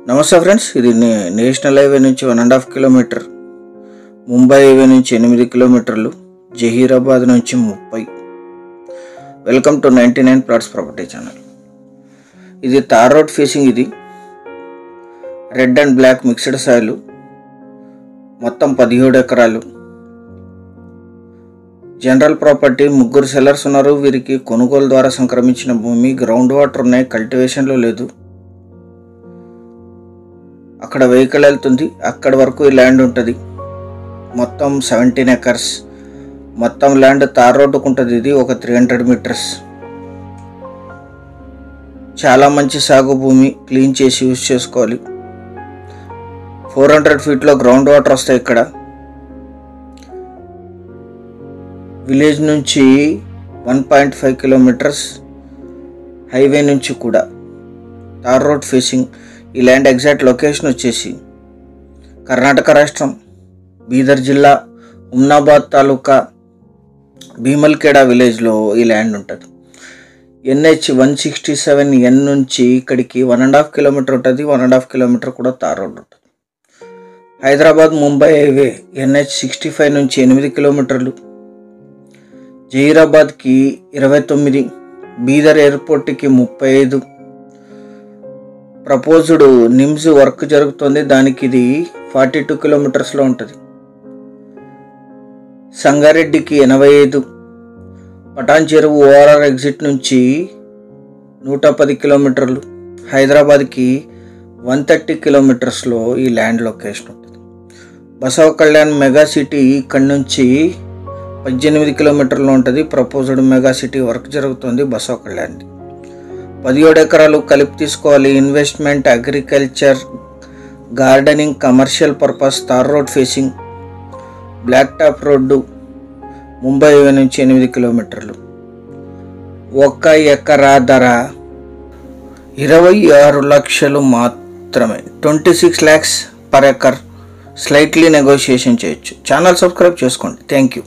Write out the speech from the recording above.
నమస్తే ఫ్రెండ్స్, ఇది national highway నుంచి 1.5 కిలోమీటర్, ముంబై హైవే నుంచి 8 కిలోమీటర్లు, జహీరాబాద్ నుంచి 30. Welcome to 99 plots property channel. ఇది తార్ రోడ్ ఫేసింగ్. ఇది red and black mixed soil, మొత్తం 17 ఎకరాలు. General property. 3 సెల్లర్స్ ఉన్నారు. వీరికి కొనుగోలు ద్వారా సంక్రమించిన భూమి. గ్రౌండ్ వాటర్ ఉన్నాయి, కల్టివేషన్లో లేదు. అక్కడ వెహికల్ వెళ్తుంది, అక్కడ వరకు ఈ ల్యాండ్ ఉంటుంది. మొత్తం 17 ఎకర్స్. మొత్తం ల్యాండ్ తార్ రోడ్డుకు ఉంటుంది. ఇది ఒక 300 మీటర్స్. చాలా మంచి సాగు భూమి, క్లీన్ చేసి యూజ్ చేసుకోవాలి. 400 ఫీట్లో గ్రౌండ్ వాటర్ వస్తాయి. ఇక్కడ విలేజ్ నుంచి 1.5 కిలోమీటర్స్, హైవే నుంచి కూడా తార్ రోడ్ ఫేసింగ్. ఈ ల్యాండ్ ఎగ్జాక్ట్ లొకేషన్ వచ్చేసి కర్ణాటక రాష్ట్రం, బీదర్ జిల్లా, ఉమ్నాబాద్ తాలూకా, భీమల్కేడా విలేజ్లో ఈ ల్యాండ్ ఉంటుంది. NH 167N నుంచి ఇక్కడికి 1.5 కిలోమీటర్ ఉంటుంది. 1.5 కిలోమీటర్ కూడా తార్ రోడ్ ఉంటుంది. హైదరాబాద్ ముంబై హైవే NH 65 నుంచి 8 కిలోమీటర్లు, జహీరాబాద్కి 29, బీదర్ ఎయిర్పోర్ట్కి 35. ప్రపోజ్డ్ నిమ్స్ వర్క్ జరుగుతుంది, దానికి ఇది 42 కిలోమీటర్స్లో ఉంటుంది. సంగారెడ్డికి 85, పటాన్ చెరువు ORR ఎగ్జిట్ నుంచి 110 కిలోమీటర్లు, హైదరాబాద్కి 130 కిలోమీటర్స్లో ఈ ల్యాండ్ లొకేషన్ ఉంటుంది. బసవ కళ్యాణ్ మెగా సిటీ ఇక్కడి నుంచి 18 కిలోమీటర్లో ఉంటుంది. ప్రపోజ్డ్ మెగా సిటీ వర్క్ జరుగుతుంది బసవ కళ్యాణ్ది. 17 ఎకరాలు కలిపి తీసుకోవాలి. Investment, agriculture, gardening, commercial purpose. Tar road facing, black top road, Mumbai highway నుంచి 8 కిలోమీటర్లు. 1 ఎకరా ధర 26 లక్షలు మాత్రమే. 26 lakhs per acre. Slightly negotiation చేయొచ్చు. ఛానల్ సబ్స్క్రైబ్ చేసుకోండి. Thank you.